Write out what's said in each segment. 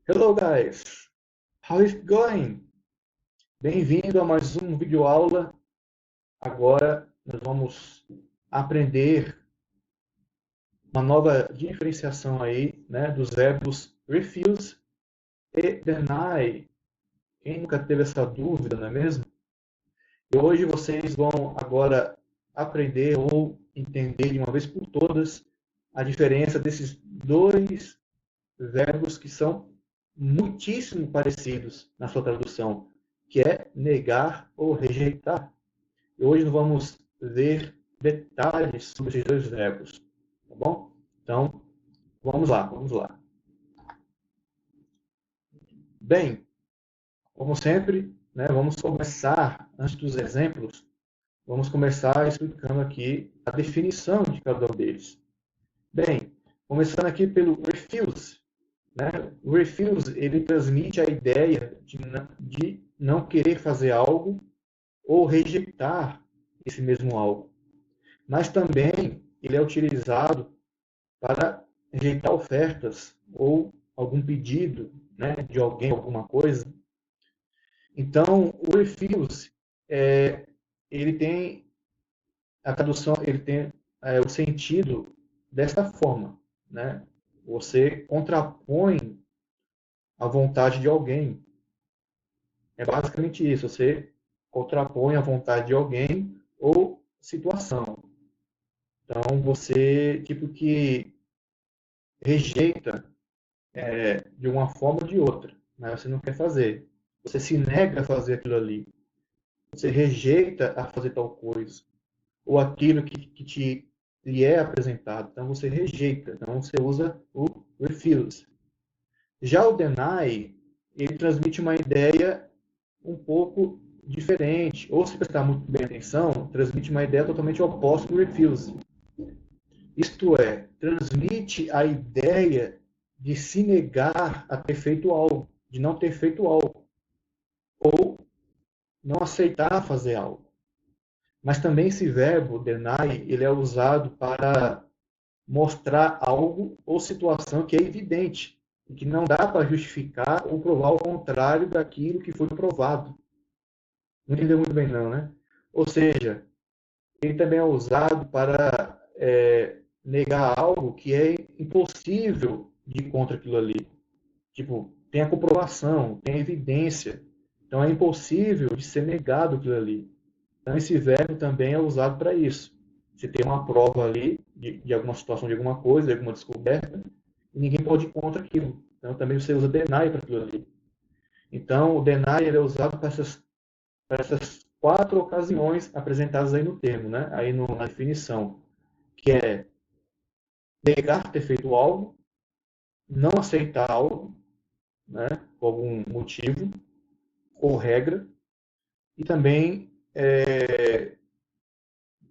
Hello guys, how is it going? Bem-vindo a mais um vídeo aula. Agora nós vamos aprender uma nova diferenciação aí, né, dos verbos refuse e deny. Quem nunca teve essa dúvida, não é mesmo? E hoje vocês vão agora aprender ou entender de uma vez por todas a diferença desses dois verbos que são muitíssimo parecidos na sua tradução, que é negar ou rejeitar. E hoje nós vamos ver detalhes sobre esses dois verbos, tá bom? Então, vamos lá. Bem, como sempre, né, vamos começar, antes dos exemplos, vamos começar explicando aqui a definição de cada um deles. Bem, começando aqui pelo refuse, né? O refuse, ele transmite a ideia de não querer fazer algo ou rejeitar esse mesmo algo. Mas também ele é utilizado para rejeitar ofertas ou algum pedido, né, de alguém, alguma coisa. Então, o refuse, ele tem a tradução, ele tem o sentido desta forma, né? Você contrapõe a vontade de alguém. É basicamente isso. Você contrapõe a vontade de alguém ou situação. Então, você, tipo que rejeita de uma forma ou de outra. Mas você não quer fazer. Você se nega a fazer aquilo ali. Você rejeita a fazer tal coisa. Ou aquilo que lhe é apresentado. Então, você rejeita. Então, você usa o refuse. Já o deny, ele transmite uma ideia um pouco diferente, ou se prestar muito bem atenção, transmite uma ideia totalmente oposta do refuse. Isto é, transmite a ideia de se negar a ter feito algo, de não ter feito algo, ou não aceitar fazer algo. Mas também esse verbo, deny, ele é usado para mostrar algo ou situação que é evidente, e que não dá para justificar ou provar o contrário daquilo que foi provado. Não entendeu muito bem não, né? Ou seja, ele também é usado para negar algo que é impossível de ir contra aquilo ali. Tipo, tem a comprovação, tem a evidência. Então é impossível de ser negado aquilo ali. Então esse verbo também é usado para isso. Você tem uma prova ali de alguma situação, de alguma coisa, de alguma descoberta, e ninguém pode ir contra aquilo. Então também você usa deny para aquilo ali. Então o deny ele é usado para essas quatro ocasiões apresentadas aí no termo, né? Aí na definição, que é negar ter feito algo, não aceitar algo, né? Por algum motivo ou regra, e também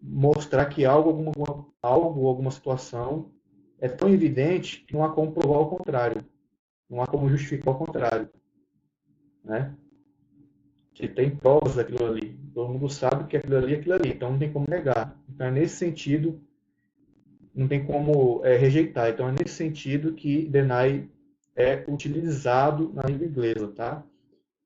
mostrar que algo, alguma situação é tão evidente que não há como provar o contrário, não há como justificar o contrário, né? Que tem provas daquilo ali, todo mundo sabe que aquilo ali é aquilo ali, então não tem como negar. Então é nesse sentido, não tem como rejeitar. Então é nesse sentido que deny é utilizado na língua inglesa, tá?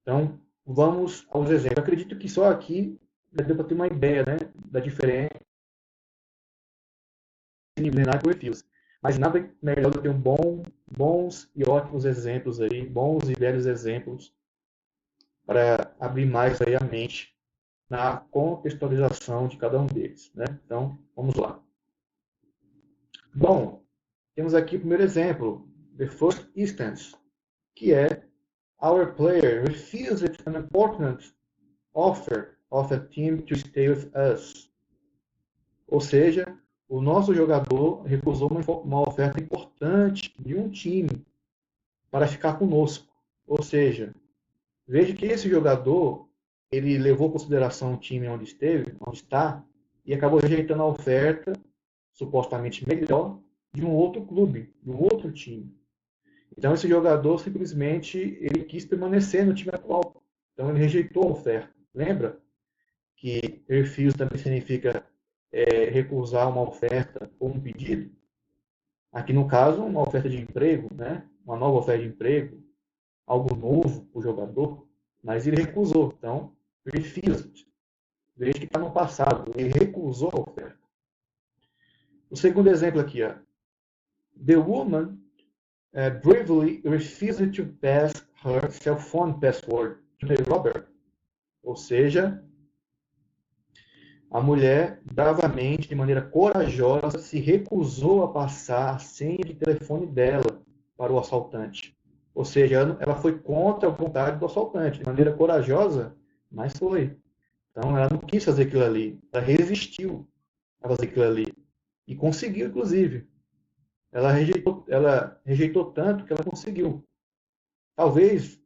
Então vamos aos exemplos. Eu acredito que só aqui já deu para ter uma ideia, né, da diferença entre deny e refuse. Mas nada melhor do que bons e ótimos exemplos aí, bons e velhos exemplos para abrir mais aí a mente na contextualização de cada um deles, né? Então vamos lá. Bom, temos aqui o primeiro exemplo, the first instance, que é our player refused an important offer of a team to stay with us. Ou seja, o nosso jogador recusou uma oferta importante de um time para ficar conosco. Ou seja, veja que esse jogador ele levou em consideração o time onde esteve, onde está, e acabou rejeitando a oferta supostamente melhor de um outro clube, de um outro time. Então esse jogador simplesmente ele quis permanecer no time atual. Então ele rejeitou a oferta. Lembra que refuse também significa recusar uma oferta ou um pedido? Aqui no caso, uma oferta de emprego, né? Uma nova oferta de emprego. algo novo para o jogador, mas ele recusou. Então, refused. Veja que está no passado. Ele recusou a oferta. O segundo exemplo aqui, ó. The woman bravely refused to pass her cell phone password to the robber. Ou seja, a mulher, bravamente, de maneira corajosa, se recusou a passar a senha de telefone dela para o assaltante. Ou seja, ela foi contra a vontade do assaltante, de maneira corajosa, mas foi. Então, ela não quis fazer aquilo ali. Ela resistiu a fazer aquilo ali. E conseguiu, inclusive. Ela rejeitou tanto que ela conseguiu. Talvez,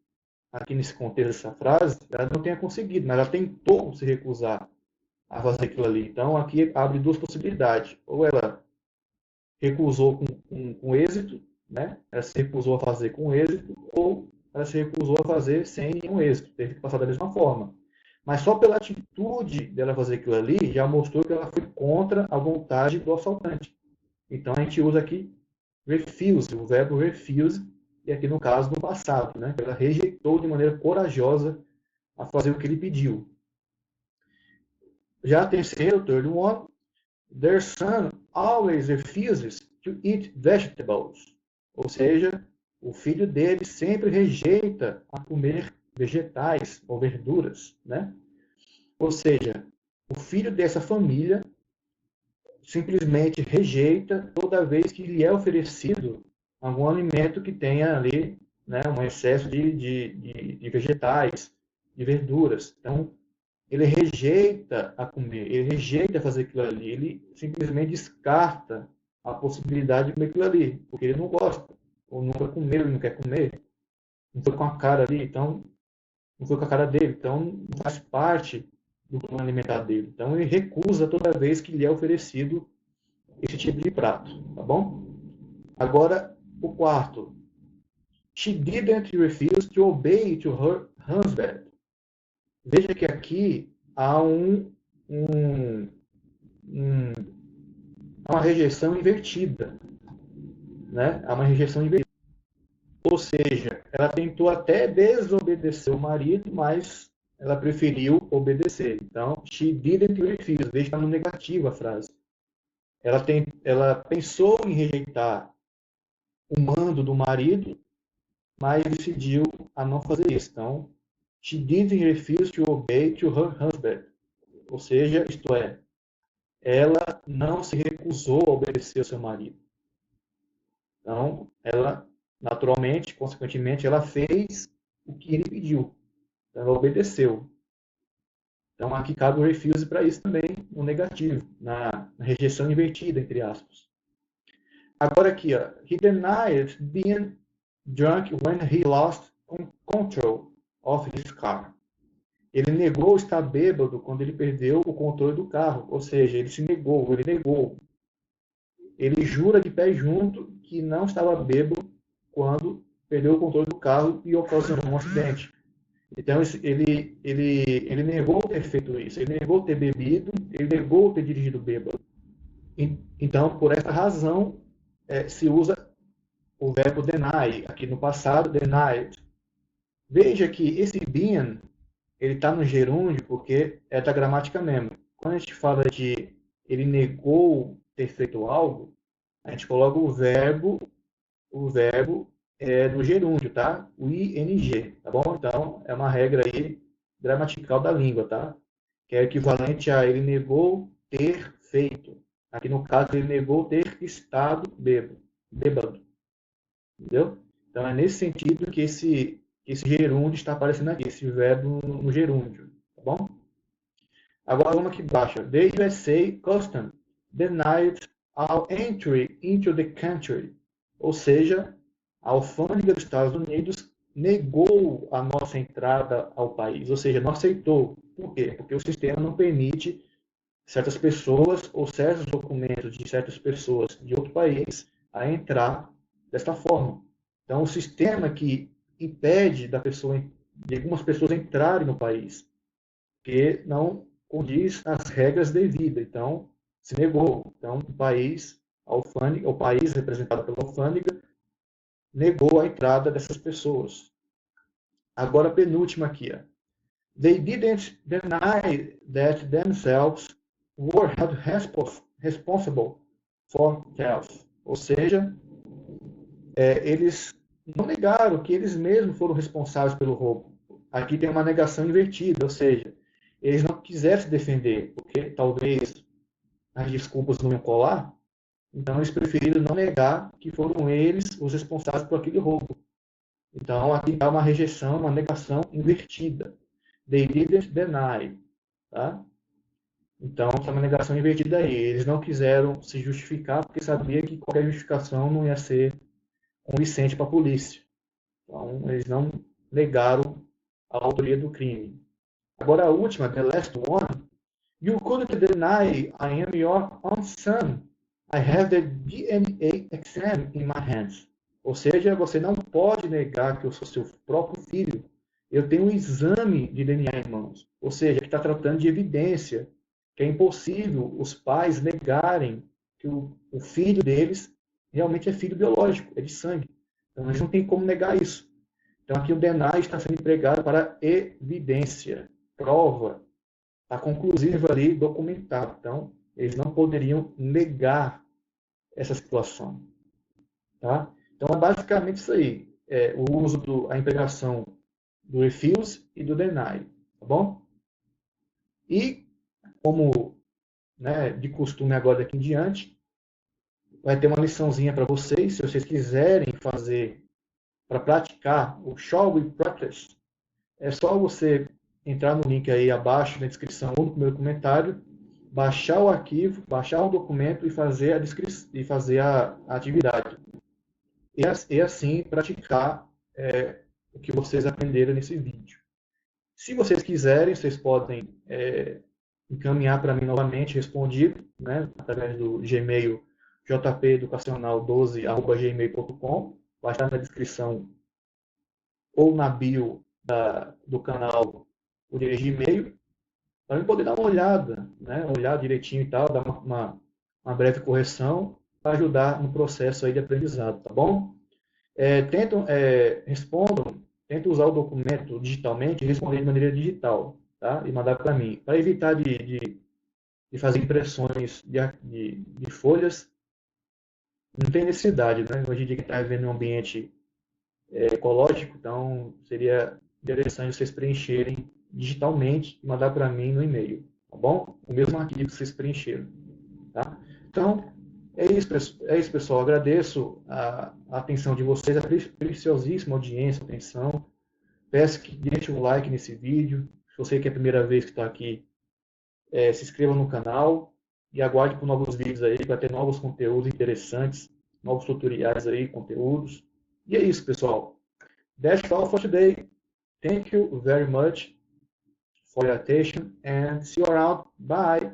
aqui nesse contexto dessa frase, ela não tenha conseguido, mas ela tentou se recusar a fazer aquilo ali. Então, aqui abre duas possibilidades. Ou ela recusou com êxito, né? Ela se recusou a fazer com êxito, ou ela se recusou a fazer sem nenhum êxito. Teve que passar da mesma forma. Mas só pela atitude dela fazer aquilo ali, já mostrou que ela foi contra a vontade do assaltante. Então, a gente usa aqui refuse, o verbo refuse, e aqui no caso, no passado, né? Ela rejeitou de maneira corajosa a fazer o que ele pediu. Já a terceira, o third one, their son always refuses to eat vegetables. Ou seja, o filho dele sempre rejeita a comer vegetais ou verduras, né? Ou seja, o filho dessa família simplesmente rejeita toda vez que lhe é oferecido algum alimento que tenha ali, né, um excesso de vegetais, de verduras. Então, ele rejeita a comer, ele rejeita fazer aquilo ali, ele simplesmente descarta a possibilidade de comer aquilo ali, porque ele não gosta, ou nunca comeu e não quer comer, não foi com a cara ali, então, não foi com a cara dele, então não faz parte do plano alimentar dele. Então ele recusa toda vez que lhe é oferecido esse tipo de prato, tá bom? Agora, o quarto. She didn't refuse to obey to her husband. Veja que aqui há uma rejeição invertida, né? Há uma rejeição invertida. Ou seja, ela tentou até desobedecer o marido, mas ela preferiu obedecer. Então, she didn't refuse. Veja que está no negativo a frase. Ela pensou em rejeitar o mando do marido, mas decidiu a não fazer isso. Então, she didn't refuse to obey to her husband. Ou seja, isto é, ela não se recusou a obedecer ao seu marido. Então, ela, naturalmente, consequentemente, ela fez o que ele pediu. Então, ela obedeceu. Então, aqui cabe o refuse para isso também, no negativo, na rejeição invertida, entre aspas. Agora aqui, ó, he denied being drunk when he lost control of his car. Ele negou estar bêbado quando ele perdeu o controle do carro. Ou seja, ele se negou, ele negou. Ele jura de pé junto que não estava bêbado quando perdeu o controle do carro e ocasionou um acidente. Então, ele negou ter feito isso. Ele negou ter bebido, ele negou ter dirigido bêbado. Então, por essa razão, se usa o verbo deny, aqui no passado, denied. Veja que esse been, ele está no gerúndio porque é da gramática mesmo. Quando a gente fala de ele negou ter feito algo, a gente coloca o verbo no gerúndio, tá? O ing, tá bom? Então, é uma regra aí gramatical da língua, tá? Que é equivalente a ele negou ter feito. Aqui no caso, ele negou ter estado bêbado. Entendeu? Então, é nesse sentido que esse gerúndio está aparecendo aqui, esse verbo no gerúndio, tá bom? Agora vamos aqui embaixo. The USA Custom denied our entry into the country. Ou seja, a alfândega dos Estados Unidos negou a nossa entrada ao país, ou seja, não aceitou. Por quê? Porque o sistema não permite certas pessoas ou certos documentos de certas pessoas de outro país a entrar desta forma. Então, o sistema que impede de algumas pessoas entrarem no país, que não condiz às regras devidas. Então, se negou. Então, o país representado pela alfândega, negou a entrada dessas pessoas. Agora a penúltima aqui. Ó. They didn't deny that themselves were held responsible for theft. Ou seja, eles não negaram que eles mesmos foram responsáveis pelo roubo. Aqui tem uma negação invertida, ou seja, eles não quiseram se defender, porque talvez as desculpas não iam colar, então eles preferiram não negar que foram eles os responsáveis por aquele roubo. Então aqui há uma rejeição, uma negação invertida. They didn't deny. Tá? Então, é uma negação invertida aí. Eles não quiseram se justificar porque sabia que qualquer justificação não ia ser convincente para a polícia. Então, eles não negaram a autoria do crime. Agora, a última, the last one. You couldn't deny I am your own son. I have the DNA exam in my hands. Ou seja, você não pode negar que eu sou seu próprio filho. Eu tenho um exame de DNA em mãos. Ou seja, que está tratando de evidência. Que é impossível os pais negarem que o filho deles realmente é filho biológico, é de sangue. Então, eles não têm como negar isso. Então, aqui o deny está sendo empregado para evidência, prova, está conclusivo ali, documentado. Então, eles não poderiam negar essa situação. Tá? Então, é basicamente isso aí. O uso a empregação do refuse e do deny. Tá bom? E, como de costume agora daqui em diante, vai ter uma liçãozinha para vocês, se vocês quiserem fazer, para praticar o Shall We Practice, é só você entrar no link aí abaixo na descrição ou no primeiro comentário, baixar o arquivo, baixar o documento e fazer a atividade. E assim praticar o que vocês aprenderam nesse vídeo. Se vocês quiserem, vocês podem encaminhar para mim novamente respondido, através do Gmail jpeducacional12@gmail.com, vai estar na descrição ou na bio do canal o endereço de e-mail, para eu poder dar uma olhada, olhar direitinho e tal, dar uma breve correção para ajudar no processo aí de aprendizado, tá bom? Respondam, tentem usar o documento digitalmente e responder de maneira digital, tá? E mandar para mim, para evitar de fazer impressões de folhas. Não tem necessidade, Hoje em dia que está vivendo um ambiente ecológico, então seria interessante vocês preencherem digitalmente e mandar para mim no e-mail, tá bom? O mesmo arquivo que vocês preencheram, tá? Então, é isso, pessoal. Agradeço a atenção de vocês, a preciosíssima audiência, atenção. Peço que deixe um like nesse vídeo. Se você que é a primeira vez que está aqui, se inscreva no canal e aguarde por novos vídeos aí, para ter novos conteúdos interessantes, novos tutoriais aí, conteúdos. E é isso, pessoal. That's all for today. Thank you very much for your attention and see you around. Bye.